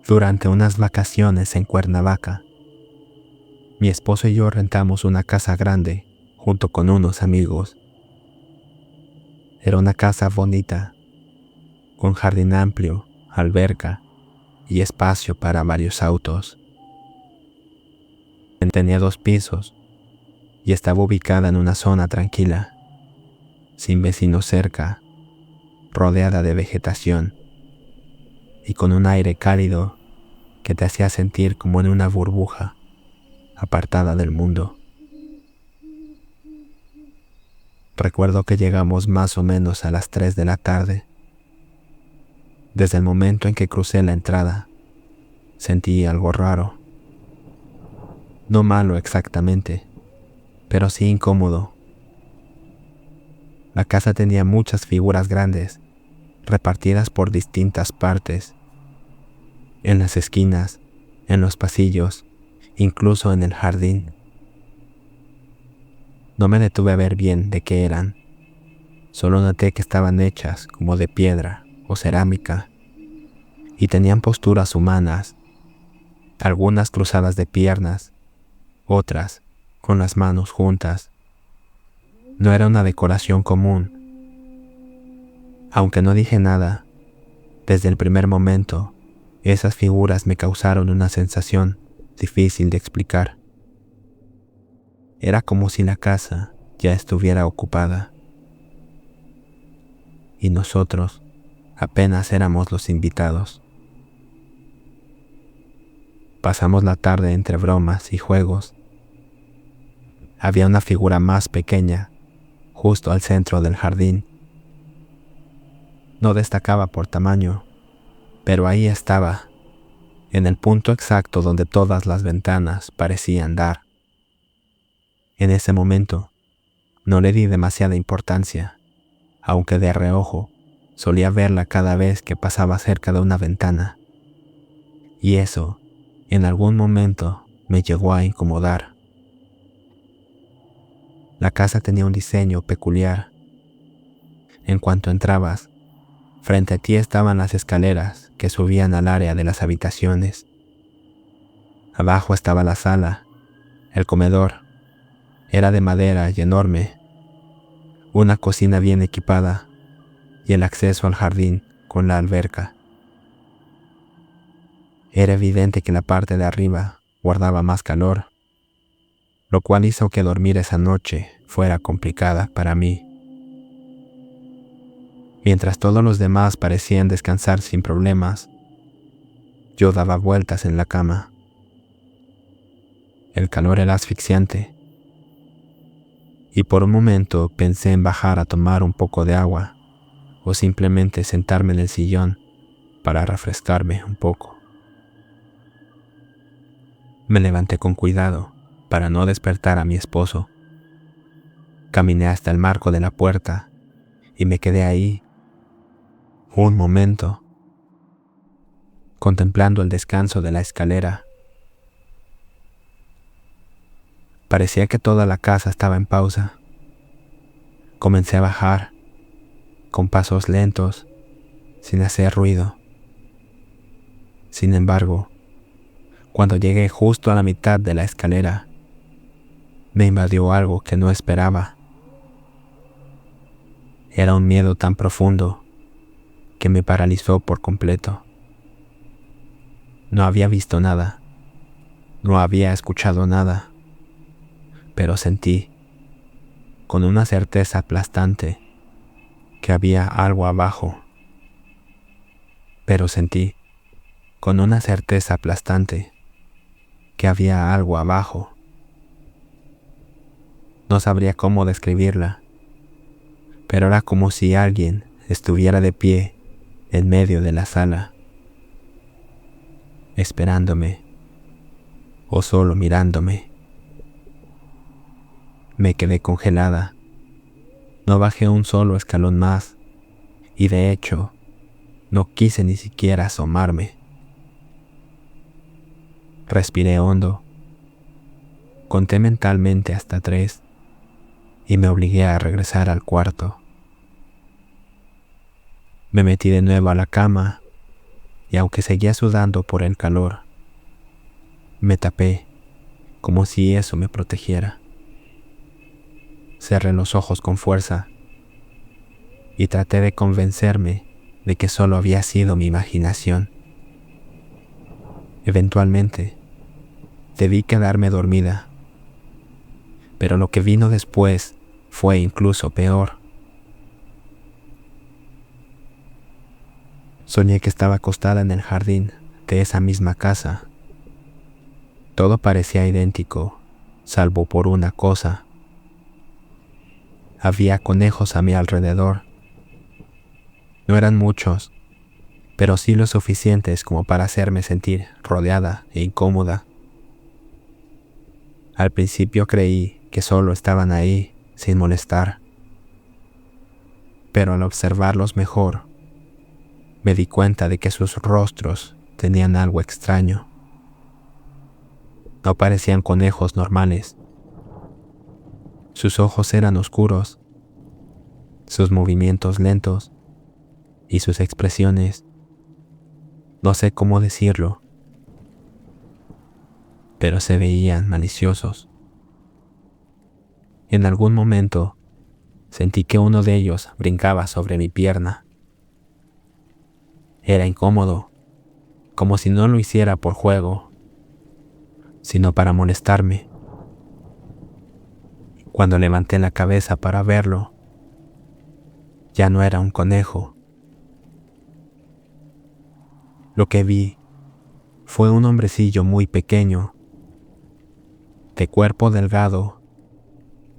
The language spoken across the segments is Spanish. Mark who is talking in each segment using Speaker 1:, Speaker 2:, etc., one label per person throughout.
Speaker 1: Durante unas vacaciones en Cuernavaca, mi esposo y yo rentamos una casa grande junto con unos amigos. Era una casa bonita, con jardín amplio, alberca y espacio para varios autos. Tenía 2 pisos y estaba ubicada en una zona tranquila, sin vecinos cerca, rodeada de vegetación y con un aire cálido que te hacía sentir como en una burbuja, apartada del mundo. Recuerdo que llegamos más o menos a las 3 de la tarde. Desde el momento en que crucé la entrada, sentí algo raro. No malo exactamente, pero sí incómodo. La casa tenía muchas figuras grandes, repartidas por distintas partes, en las esquinas, en los pasillos, incluso en el jardín. No me detuve a ver bien de qué eran. Solo noté que estaban hechas como de piedra o cerámica y tenían posturas humanas, algunas cruzadas de piernas, otras con las manos juntas. No era una decoración común. Aunque no dije nada, desde el primer momento, esas figuras me causaron una sensación difícil de explicar. Era como si la casa ya estuviera ocupada y nosotros apenas éramos los invitados. Pasamos la tarde entre bromas y juegos. Había una figura más pequeña, justo al centro del jardín. No destacaba por tamaño, pero ahí estaba, en el punto exacto donde todas las ventanas parecían dar. En ese momento, no le di demasiada importancia, aunque de reojo solía verla cada vez que pasaba cerca de una ventana. Y eso, en algún momento, me llegó a incomodar. La casa tenía un diseño peculiar. En cuanto entrabas, frente a ti estaban las escaleras que subían al área de las habitaciones. Abajo estaba la sala, el comedor. Era de madera y enorme, una cocina bien equipada y el acceso al jardín con la alberca. Era evidente que la parte de arriba guardaba más calor, lo cual hizo que dormir esa noche fuera complicada para mí. Mientras todos los demás parecían descansar sin problemas, yo daba vueltas en la cama. El calor era asfixiante, y por un momento pensé en bajar a tomar un poco de agua o simplemente sentarme en el sillón para refrescarme un poco. Me levanté con cuidado para no despertar a mi esposo. Caminé hasta el marco de la puerta y me quedé ahí un momento, contemplando el descanso de la escalera. Parecía que toda la casa estaba en pausa. Comencé a bajar, con pasos lentos, sin hacer ruido. Sin embargo, cuando llegué justo a la mitad de la escalera, me invadió algo que no esperaba. Era un miedo tan profundo que me paralizó por completo. No había visto nada, no había escuchado nada, pero sentí, con una certeza aplastante, que había algo abajo. Pero sentí, con una certeza aplastante, que había algo abajo. No sabría cómo describirla, pero era como si alguien estuviera de pie en medio de la sala, esperándome o solo mirándome. Me quedé congelada. No bajé un solo escalón más y de hecho no quise ni siquiera asomarme. Respiré hondo, conté mentalmente hasta 3 y me obligué a regresar al cuarto. Me metí de nuevo a la cama y aunque seguía sudando por el calor, me tapé como si eso me protegiera. Cerré los ojos con fuerza y traté de convencerme de que solo había sido mi imaginación. Eventualmente, debí quedarme dormida, pero lo que vino después fue incluso peor. Soñé que estaba acostada en el jardín de esa misma casa. Todo parecía idéntico, salvo por una cosa. Había conejos a mi alrededor. No eran muchos, pero sí lo suficientes como para hacerme sentir rodeada e incómoda. Al principio creí que solo estaban ahí, sin molestar, pero al observarlos mejor, me di cuenta de que sus rostros tenían algo extraño. No parecían conejos normales. Sus ojos eran oscuros, sus movimientos lentos y sus expresiones, no sé cómo decirlo, pero se veían maliciosos. En algún momento sentí que uno de ellos brincaba sobre mi pierna. Era incómodo, como si no lo hiciera por juego, sino para molestarme. Cuando levanté la cabeza para verlo, ya no era un conejo. Lo que vi fue un hombrecillo muy pequeño, de cuerpo delgado,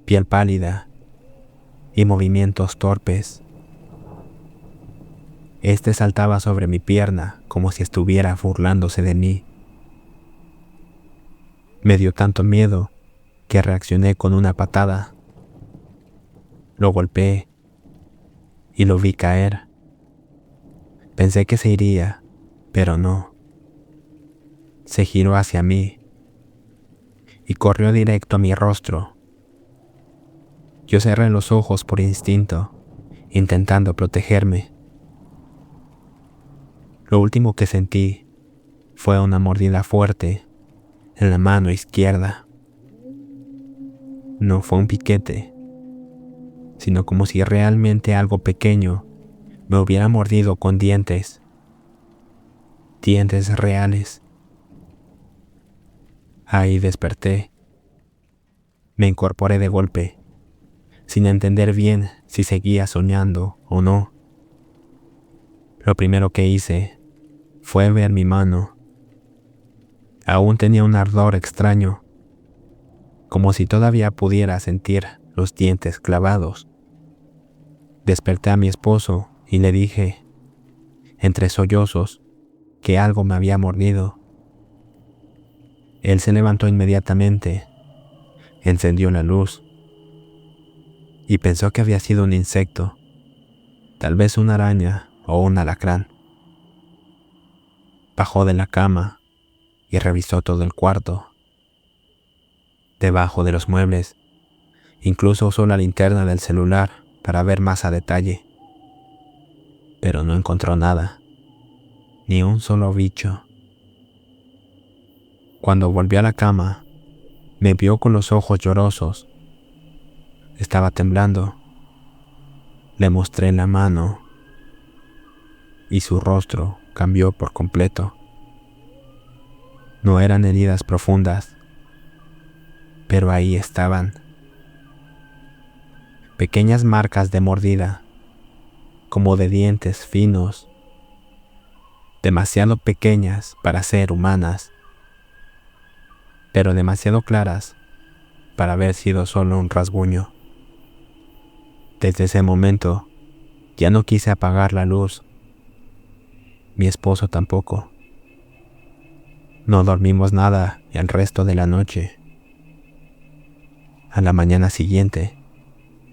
Speaker 1: piel pálida y movimientos torpes. Este saltaba sobre mi pierna como si estuviera burlándose de mí. Me dio tanto miedo que reaccioné con una patada. Lo golpeé y lo vi caer. Pensé que se iría, pero no. Se giró hacia mí y corrió directo a mi rostro. Yo cerré los ojos por instinto, intentando protegerme. Lo último que sentí fue una mordida fuerte en la mano izquierda. No fue un piquete, sino como si realmente algo pequeño me hubiera mordido con dientes. Dientes reales. Ahí desperté. Me incorporé de golpe, sin entender bien si seguía soñando o no. Lo primero que hice fue ver mi mano. Aún tenía un ardor extraño, como si todavía pudiera sentir los dientes clavados. Desperté a mi esposo y le dije, entre sollozos, que algo me había mordido. Él se levantó inmediatamente, encendió la luz y pensó que había sido un insecto, tal vez una araña o un alacrán. Bajó de la cama y revisó todo el cuarto. Debajo de los muebles, incluso usó la linterna del celular para ver más a detalle, pero no encontró nada, ni un solo bicho. Cuando volvió a la cama, me vio con los ojos llorosos. Estaba temblando. Le mostré la mano y su rostro cambió por completo. No eran heridas profundas, pero ahí estaban. Pequeñas marcas de mordida, como de dientes finos, demasiado pequeñas para ser humanas, pero demasiado claras para haber sido solo un rasguño. Desde ese momento, ya no quise apagar la luz. Mi esposo tampoco. No dormimos nada el resto de la noche. A la mañana siguiente,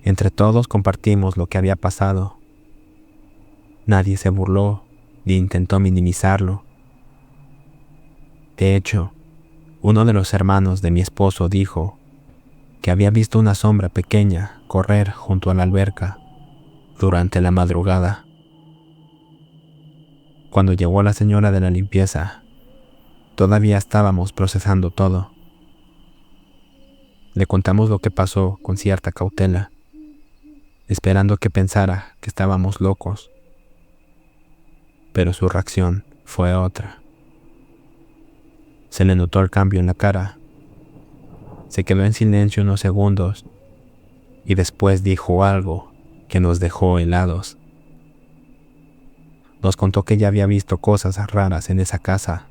Speaker 1: entre todos compartimos lo que había pasado. Nadie se burló ni intentó minimizarlo. De hecho, uno de los hermanos de mi esposo dijo que había visto una sombra pequeña correr junto a la alberca durante la madrugada. Cuando llegó la señora de la limpieza, todavía estábamos procesando todo. Le contamos lo que pasó con cierta cautela, esperando que pensara que estábamos locos. Pero su reacción fue otra. Se le notó el cambio en la cara. Se quedó en silencio unos segundos y después dijo algo que nos dejó helados. Nos contó que ya había visto cosas raras en esa casa,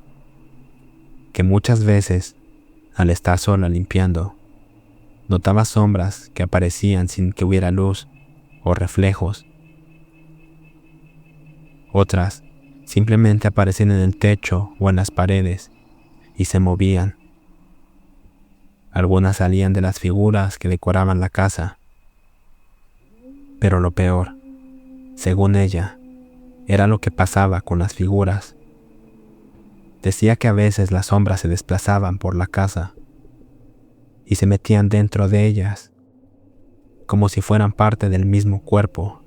Speaker 1: que muchas veces, al estar sola limpiando, notaba sombras que aparecían sin que hubiera luz o reflejos. Otras simplemente aparecían en el techo o en las paredes y se movían. Algunas salían de las figuras que decoraban la casa. Pero lo peor, según ella, era lo que pasaba con las figuras. Decía que a veces las sombras se desplazaban por la casa y se metían dentro de ellas, como si fueran parte del mismo cuerpo,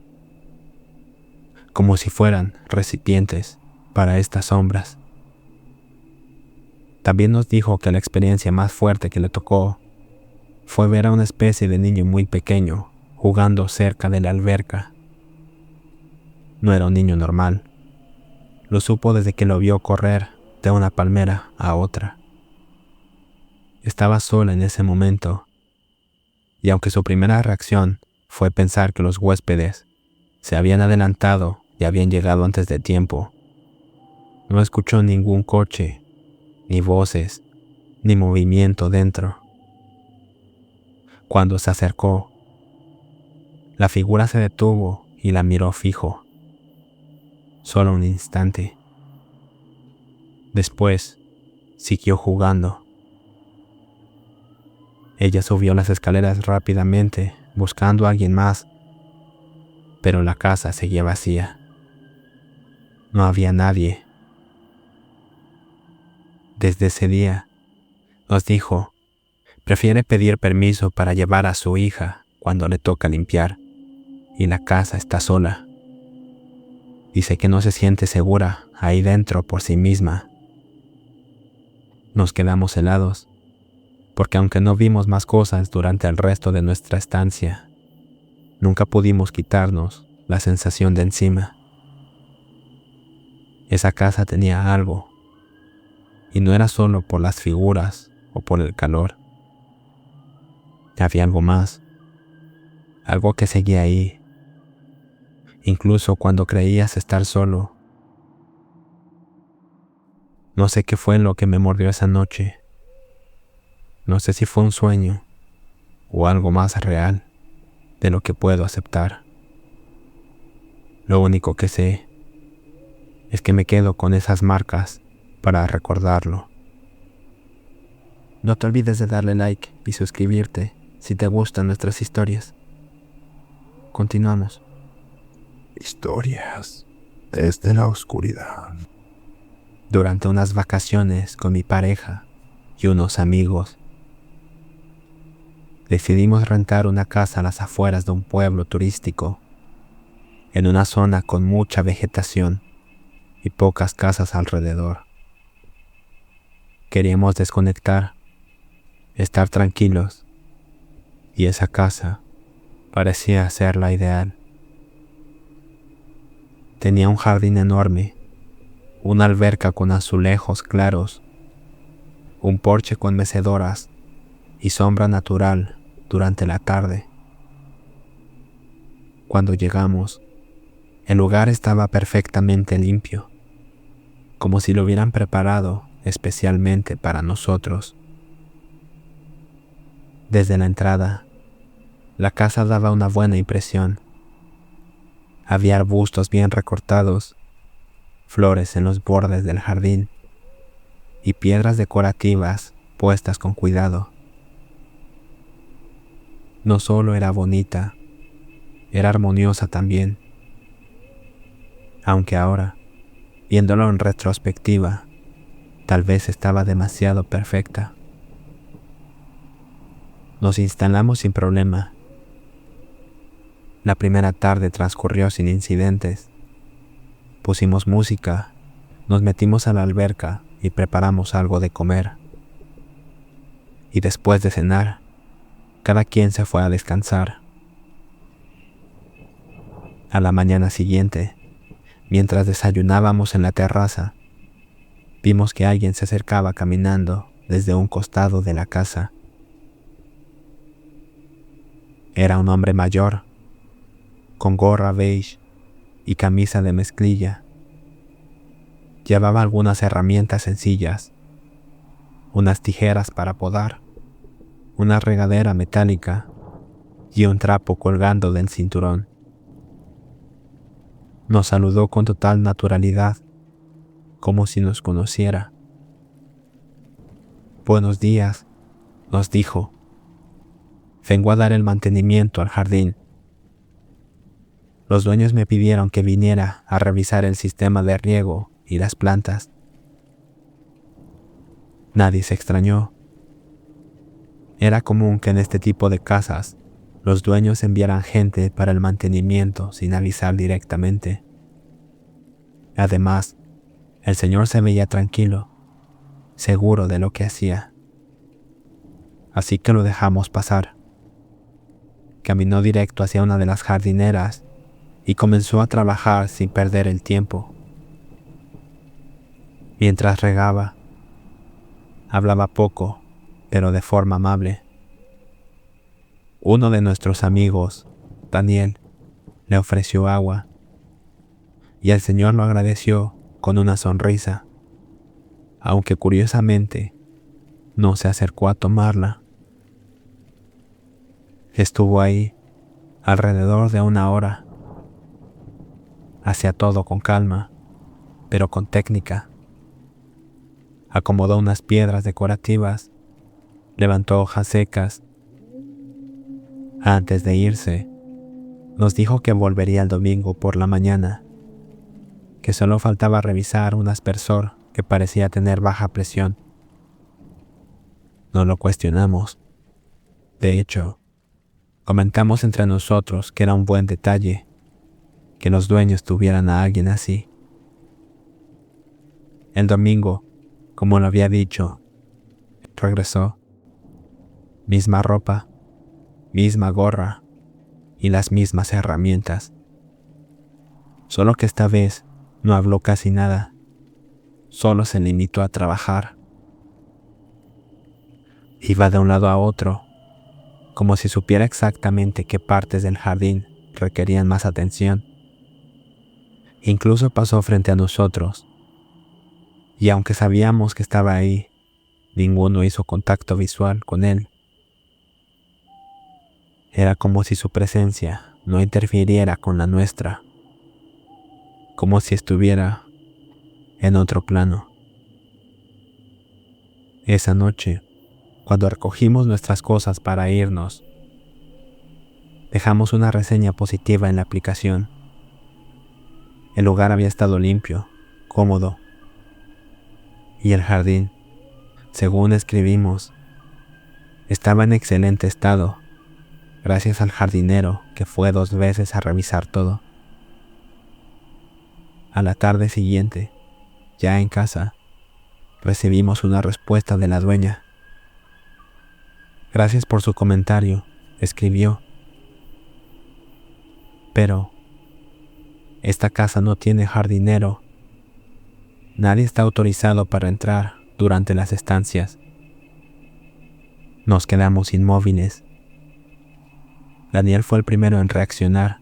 Speaker 1: como si fueran recipientes para estas sombras. También nos dijo que la experiencia más fuerte que le tocó fue ver a una especie de niño muy pequeño jugando cerca de la alberca. No era un niño normal. Lo supo desde que lo vio correr de una palmera a otra. Estaba sola en ese momento, y aunque su primera reacción fue pensar que los huéspedes se habían adelantado y habían llegado antes de tiempo, no escuchó ningún coche, ni voces, ni movimiento dentro. Cuando se acercó, la figura se detuvo y la miró fijo. Solo un instante. Después, siguió jugando. Ella subió las escaleras rápidamente, buscando a alguien más, pero la casa seguía vacía. No había nadie. Desde ese día, nos dijo, prefiere pedir permiso para llevar a su hija cuando le toca limpiar y la casa está sola. Dice que no se siente segura ahí dentro por sí misma. Nos quedamos helados, porque aunque no vimos más cosas durante el resto de nuestra estancia, nunca pudimos quitarnos la sensación de encima. Esa casa tenía algo, y no era solo por las figuras o por el calor. Había algo más, algo que seguía ahí, incluso cuando creías estar solo. No sé qué fue lo que me mordió esa noche. No sé si fue un sueño o algo más real de lo que puedo aceptar. Lo único que sé es que me quedo con esas marcas para recordarlo. No te olvides de darle like y suscribirte si te gustan nuestras historias. Continuamos.
Speaker 2: Historias desde la oscuridad.
Speaker 1: Durante unas vacaciones con mi pareja y unos amigos, decidimos rentar una casa a las afueras de un pueblo turístico, en una zona con mucha vegetación y pocas casas alrededor. Queríamos desconectar, estar tranquilos, y esa casa parecía ser la ideal. Tenía un jardín enorme, una alberca con azulejos claros, un porche con mecedoras y sombra natural durante la tarde. Cuando llegamos, el lugar estaba perfectamente limpio, como si lo hubieran preparado especialmente para nosotros. Desde la entrada, la casa daba una buena impresión. Había arbustos bien recortados, flores en los bordes del jardín y piedras decorativas puestas con cuidado. No solo era bonita, era armoniosa también. Aunque ahora, viéndolo en retrospectiva, tal vez estaba demasiado perfecta. Nos instalamos sin problema. La primera tarde transcurrió sin incidentes. Pusimos música Nos metimos a la alberca y preparamos algo de comer. Y después de cenar, cada quien se fue a descansar. A la mañana siguiente, mientras desayunábamos en la terraza, vimos que alguien se acercaba caminando desde un costado de la casa. Era un hombre mayor, con gorra beige y camisa de mezclilla. Llevaba algunas herramientas sencillas, unas tijeras para podar, una regadera metálica y un trapo colgando del cinturón. Nos saludó con total naturalidad, como si nos conociera. «Buenos días», nos dijo. «Vengo a dar el mantenimiento al jardín. Los dueños me pidieron que viniera a revisar el sistema de riego y las plantas». Nadie se extrañó. Era común que en este tipo de casas los dueños enviaran gente para el mantenimiento sin avisar directamente. Además, el señor se veía tranquilo, seguro de lo que hacía. Así que lo dejamos pasar. Caminó directo hacia una de las jardineras y comenzó a trabajar sin perder el tiempo. Mientras regaba, hablaba poco, pero de forma amable. Uno de nuestros amigos, Daniel, le ofreció agua y el señor lo agradeció con una sonrisa, aunque curiosamente no se acercó a tomarla. Estuvo ahí alrededor de 1 hora. Hacía todo con calma, pero con técnica. Acomodó unas piedras decorativas, levantó hojas secas. Antes de irse, nos dijo que volvería el domingo por la mañana, que solo faltaba revisar un aspersor que parecía tener baja presión. No lo cuestionamos. De hecho, comentamos entre nosotros que era un buen detalle que los dueños tuvieran a alguien así. El domingo, como lo había dicho, regresó. Misma ropa, misma gorra y las mismas herramientas. Solo que esta vez no habló casi nada, solo se limitó a trabajar. Iba de un lado a otro, como si supiera exactamente qué partes del jardín requerían más atención. Incluso pasó frente a nosotros, y aunque sabíamos que estaba ahí, ninguno hizo contacto visual con él. Era como si su presencia no interfiriera con la nuestra, como si estuviera en otro plano. Esa noche, cuando recogimos nuestras cosas para irnos, dejamos una reseña positiva en la aplicación. El lugar había estado limpio, cómodo, y el jardín, según escribimos, estaba en excelente estado, gracias al jardinero que fue 2 veces a revisar todo. A la tarde siguiente, ya en casa, recibimos una respuesta de la dueña. «Gracias por su comentario», escribió. «Pero esta casa no tiene jardinero. Nadie está autorizado para entrar durante las estancias». Nos quedamos inmóviles. Daniel fue el primero en reaccionar.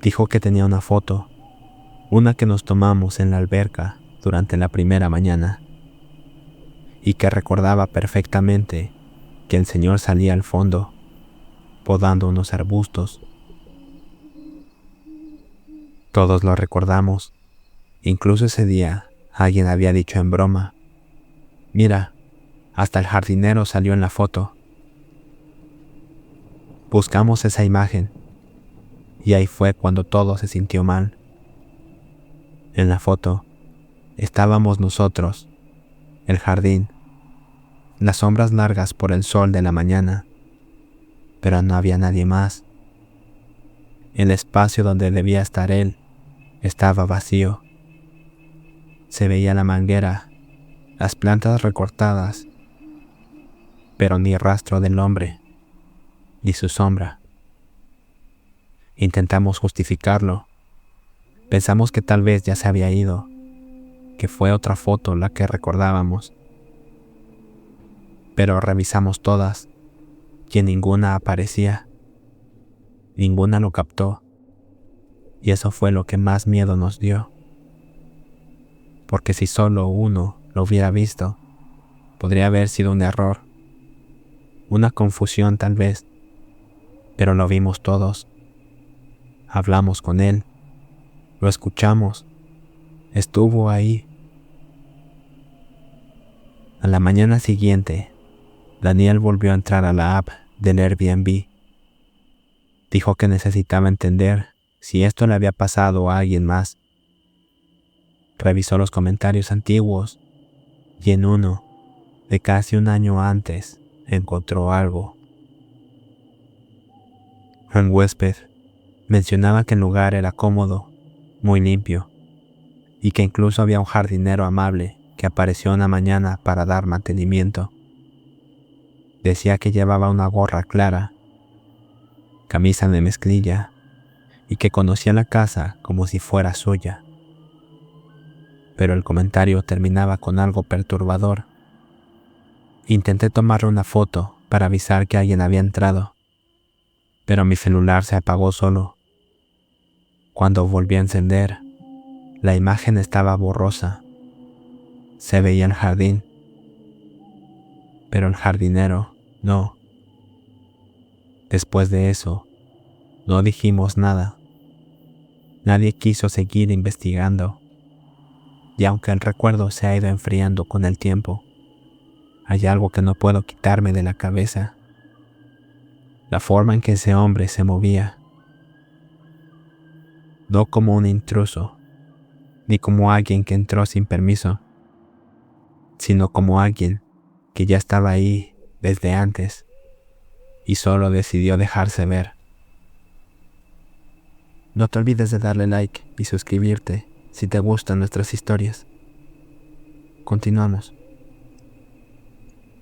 Speaker 1: Dijo que tenía una foto, una que nos tomamos en la alberca durante la primera mañana, y que recordaba perfectamente que el señor salía al fondo, podando unos arbustos. Todos lo recordamos. Incluso ese día alguien había dicho en broma: «Mira, hasta el jardinero salió en la foto». Buscamos esa imagen, y ahí fue cuando todo se sintió mal. En la foto estábamos nosotros, el jardín, las sombras largas por el sol de la mañana, pero no había nadie más. El espacio donde debía estar él estaba vacío. Se veía la manguera, las plantas recortadas, pero ni rastro del hombre, ni su sombra. Intentamos justificarlo. Pensamos que tal vez ya se había ido, que fue otra foto la que recordábamos. Pero revisamos todas y en ninguna aparecía. Ninguna lo captó. Y eso fue lo que más miedo nos dio. Porque si solo uno lo hubiera visto, podría haber sido un error, una confusión tal vez, pero lo vimos todos. Hablamos con él, lo escuchamos, estuvo ahí. A la mañana siguiente, Daniel volvió a entrar a la app del Airbnb. Dijo que necesitaba entender si esto le había pasado a alguien más. Revisó los comentarios antiguos y en uno, de casi un año antes, encontró algo. Un huésped mencionaba que el lugar era cómodo, muy limpio, y que incluso había un jardinero amable que apareció una mañana para dar mantenimiento. Decía que llevaba una gorra clara, camisa de mezclilla, y que conocía la casa como si fuera suya. Pero el comentario terminaba con algo perturbador. Intenté tomarle una foto para avisar que alguien había entrado, pero mi celular se apagó solo. Cuando volví a encender, la imagen estaba borrosa. Se veía el jardín, pero el jardinero no. Después de eso, no dijimos nada. Nadie quiso seguir investigando. Y aunque el recuerdo se ha ido enfriando con el tiempo, hay algo que no puedo quitarme de la cabeza. La forma en que ese hombre se movía. No como un intruso, ni como alguien que entró sin permiso, sino como alguien que ya estaba ahí desde antes y solo decidió dejarse ver. No te olvides de darle like y suscribirte si te gustan nuestras historias. Continuamos.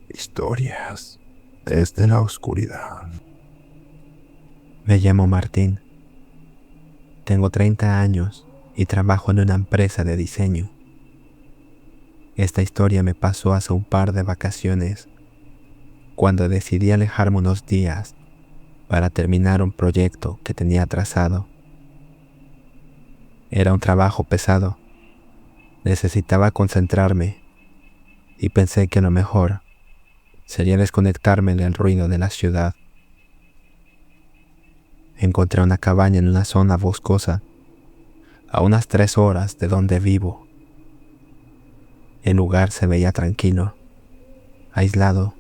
Speaker 2: Historias desde la oscuridad.
Speaker 1: Me llamo Martín. Tengo 30 años y trabajo en una empresa de diseño. Esta historia me pasó hace un par de vacaciones, cuando decidí alejarme unos días para terminar un proyecto que tenía trazado. Era un trabajo pesado. Necesitaba concentrarme y pensé que lo mejor sería desconectarme del ruido de la ciudad. Encontré una cabaña en una zona boscosa, a unas 3 horas de donde vivo. El lugar se veía tranquilo, aislado,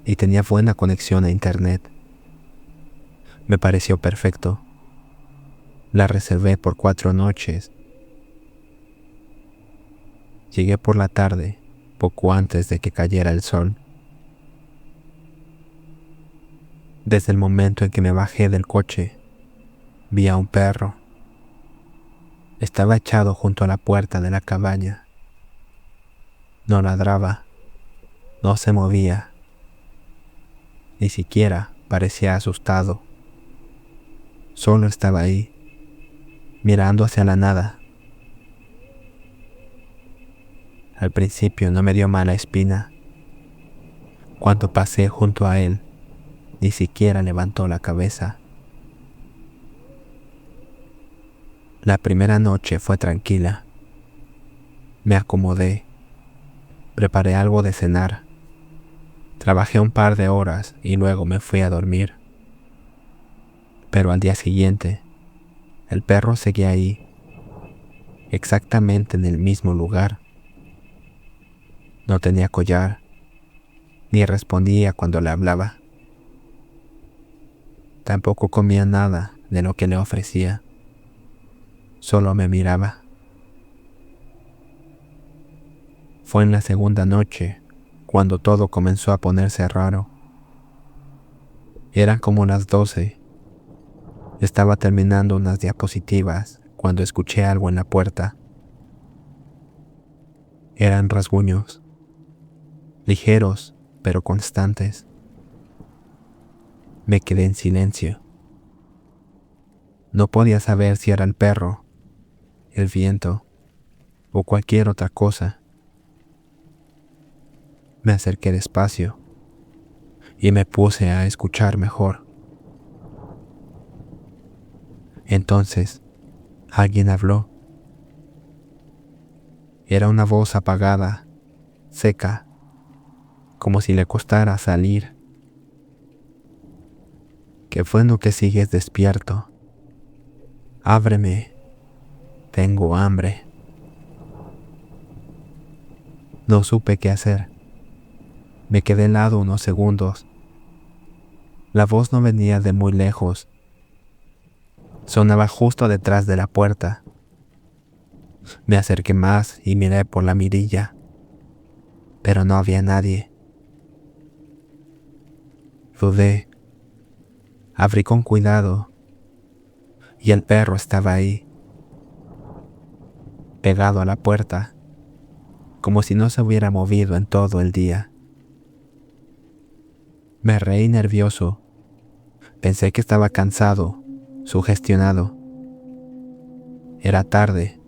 Speaker 1: y tenía buena conexión a internet. Me pareció perfecto. La reservé por 4 noches. Llegué por la tarde, poco antes de que cayera el sol. Desde el momento en que me bajé del coche, vi a un perro. Estaba echado junto a la puerta de la cabaña. No ladraba, no se movía, ni siquiera parecía asustado. Solo estaba ahí, mirando hacia la nada. Al principio no me dio mala espina. Cuando pasé junto a él, ni siquiera levantó la cabeza. La primera noche fue tranquila. Me acomodé, preparé algo de cenar. Trabajé un par de horas y luego me fui a dormir. Pero al día siguiente, el perro seguía ahí, exactamente en el mismo lugar. No tenía collar, ni respondía cuando le hablaba. Tampoco comía nada de lo que le ofrecía. Solo me miraba. Fue en la segunda noche cuando todo comenzó a ponerse raro. Eran como las 12. Estaba terminando unas diapositivas cuando escuché algo en la puerta. Eran rasguños, ligeros pero constantes. Me quedé en silencio. No podía saber si era el perro, el viento o cualquier otra cosa. Me acerqué despacio y me puse a escuchar mejor. Entonces, alguien habló. Era una voz apagada, seca, como si le costara salir. Qué bueno que sigues despierto. Ábreme, tengo hambre. No supe qué hacer. Me quedé helado unos segundos. La voz no venía de muy lejos. Sonaba justo detrás de la puerta. Me acerqué más y miré por la mirilla, pero no había nadie. Dudé. Abrí con cuidado y el perro estaba ahí, pegado a la puerta, como si no se hubiera movido en todo el día. Me reí nervioso. Pensé que estaba cansado, sugestionado. Era tarde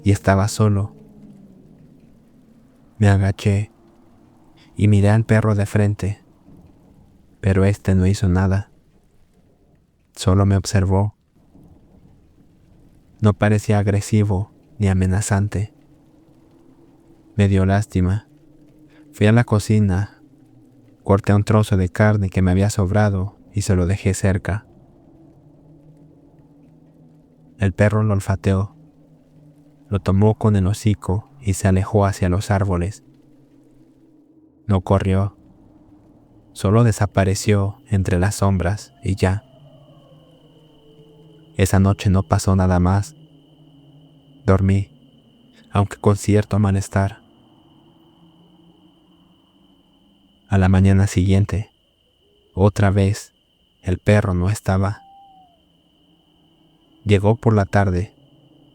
Speaker 1: y estaba solo. Me agaché y miré al perro de frente, pero este no hizo nada. Solo me observó. No parecía agresivo ni amenazante. Me dio lástima. Fui a la cocina, corté un trozo de carne que me había sobrado y se lo dejé cerca. El perro lo olfateó, lo tomó con el hocico y se alejó hacia los árboles. No corrió, solo desapareció entre las sombras y ya. Esa noche no pasó nada más. Dormí, aunque con cierto malestar. A la mañana siguiente, otra vez, el perro no estaba. Llegó por la tarde,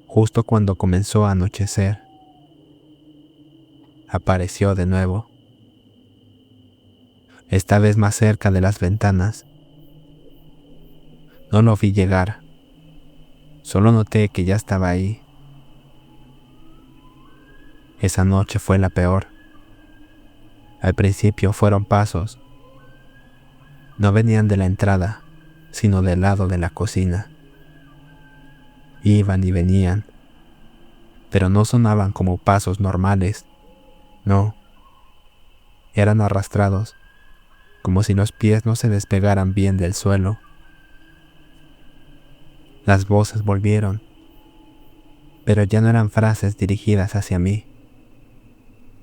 Speaker 1: justo cuando comenzó a anochecer. Apareció de nuevo, esta vez más cerca de las ventanas. No lo vi llegar, solo noté que ya estaba ahí. Esa noche fue la peor. Al principio fueron pasos. No venían de la entrada, sino del lado de la cocina. Iban y venían, pero no sonaban como pasos normales. No, eran arrastrados, como si los pies no se despegaran bien del suelo. Las voces volvieron, pero ya no eran frases dirigidas hacia mí.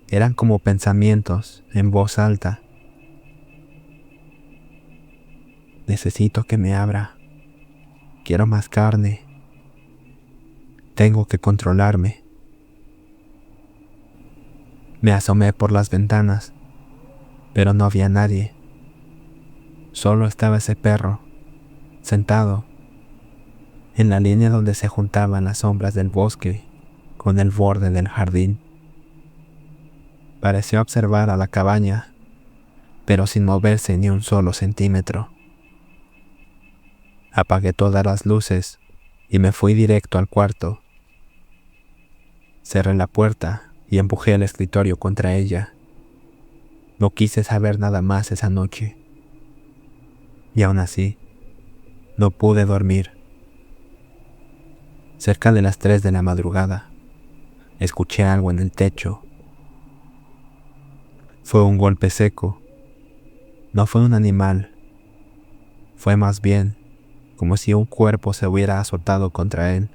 Speaker 1: Eran como pensamientos en voz alta. Necesito que me abra. Quiero más carne. Tengo que controlarme. Me asomé por las ventanas, pero no había nadie. Solo estaba ese perro, sentado, en la línea donde se juntaban las sombras del bosque con el borde del jardín. Pareció observar a la cabaña, pero sin moverse ni un solo centímetro. Apagué todas las luces y me fui directo al cuarto. Cerré la puerta y empujé el escritorio contra ella. No quise saber nada más esa noche. Y aún así, no pude dormir. Cerca de las 3 de la madrugada, escuché algo en el techo. Fue un golpe seco. No fue un animal. Fue más bien como si un cuerpo se hubiera azotado contra él.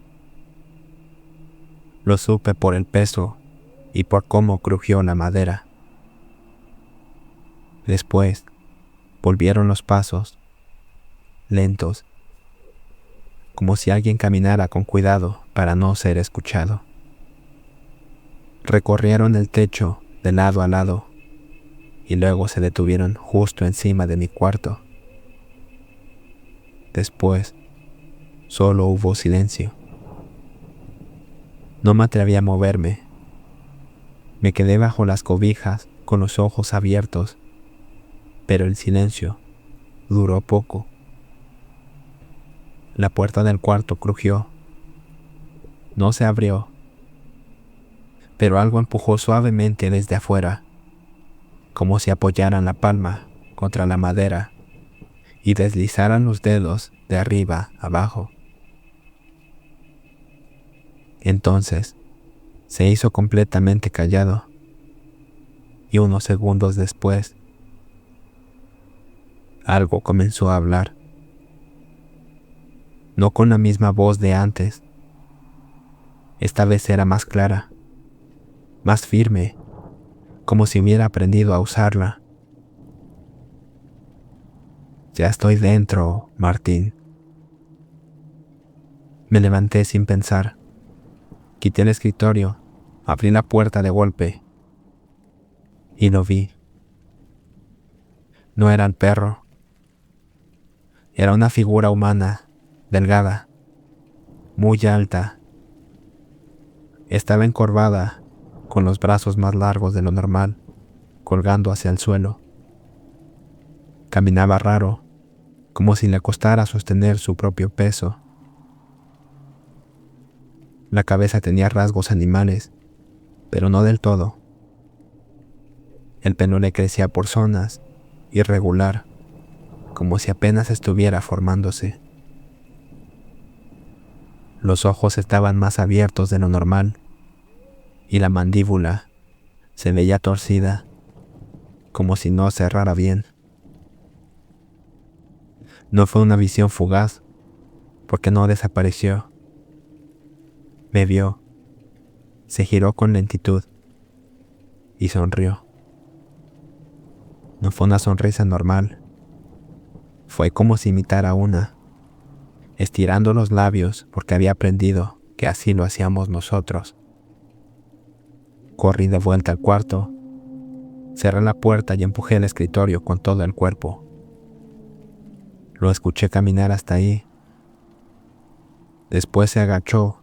Speaker 1: Lo supe por el peso y por cómo crujió la madera. Después, volvieron los pasos, lentos, como si alguien caminara con cuidado para no ser escuchado. Recorrieron el techo de lado a lado y luego se detuvieron justo encima de mi cuarto. Después, solo hubo silencio. No me atreví a moverme. Me quedé bajo las cobijas con los ojos abiertos, pero el silencio duró poco. La puerta del cuarto crujió. No se abrió, pero algo empujó suavemente desde afuera, como si apoyaran la palma contra la madera y deslizaran los dedos de arriba abajo. Entonces se hizo completamente callado y unos segundos después algo comenzó a hablar. No con la misma voz de antes. Esta vez era más clara, más firme, como si hubiera aprendido a usarla. Ya estoy dentro, Martín. Me levanté sin pensar. Quité el escritorio, abrí la puerta de golpe y lo vi. No era el perro. Era una figura humana, delgada, muy alta. Estaba encorvada, con los brazos más largos de lo normal, colgando hacia el suelo. Caminaba raro, como si le costara sostener su propio peso. La cabeza tenía rasgos animales, pero no del todo. El pelo le crecía por zonas, irregular, como si apenas estuviera formándose. Los ojos estaban más abiertos de lo normal, y la mandíbula se veía torcida, como si no cerrara bien. No fue una visión fugaz, porque no desapareció. Me vio, se giró con lentitud y sonrió. No fue una sonrisa normal, fue como si imitara una, estirando los labios porque había aprendido que así lo hacíamos nosotros. Corrí de vuelta al cuarto, cerré la puerta y empujé el escritorio con todo el cuerpo. Lo escuché caminar hasta ahí. Después se agachó,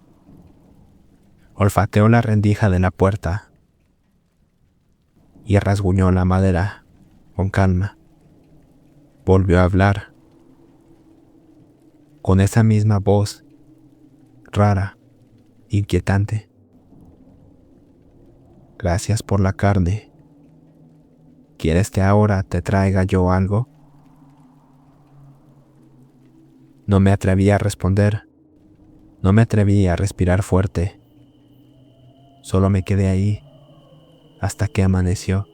Speaker 1: olfateó la rendija de la puerta y rasguñó la madera con calma. Volvió a hablar, con esa misma voz, rara, inquietante. Gracias por la carne. ¿Quieres que ahora te traiga yo algo? No me atreví a responder. No me atreví a respirar fuerte. Solo me quedé ahí hasta que amaneció.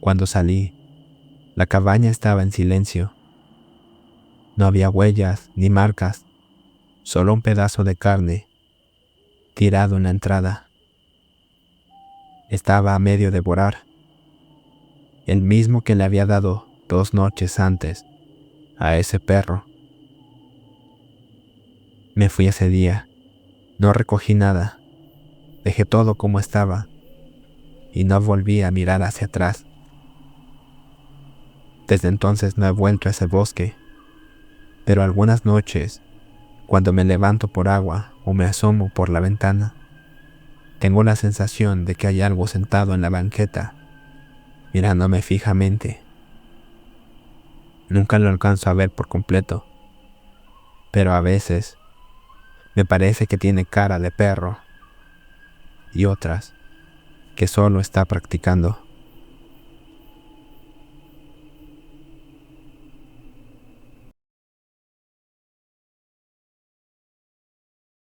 Speaker 1: Cuando salí, la cabaña estaba en silencio. No había huellas ni marcas, solo un pedazo de carne tirado en la entrada. Estaba a medio devorar, el mismo que le había dado 2 noches antes a ese perro. Me fui ese día, no recogí nada, dejé todo como estaba y no volví a mirar hacia atrás. Desde entonces no he vuelto a ese bosque, pero algunas noches, cuando me levanto por agua o me asomo por la ventana, tengo la sensación de que hay algo sentado en la banqueta, mirándome fijamente. Nunca lo alcanzo a ver por completo, pero a veces me parece que tiene cara de perro y otras que solo está practicando.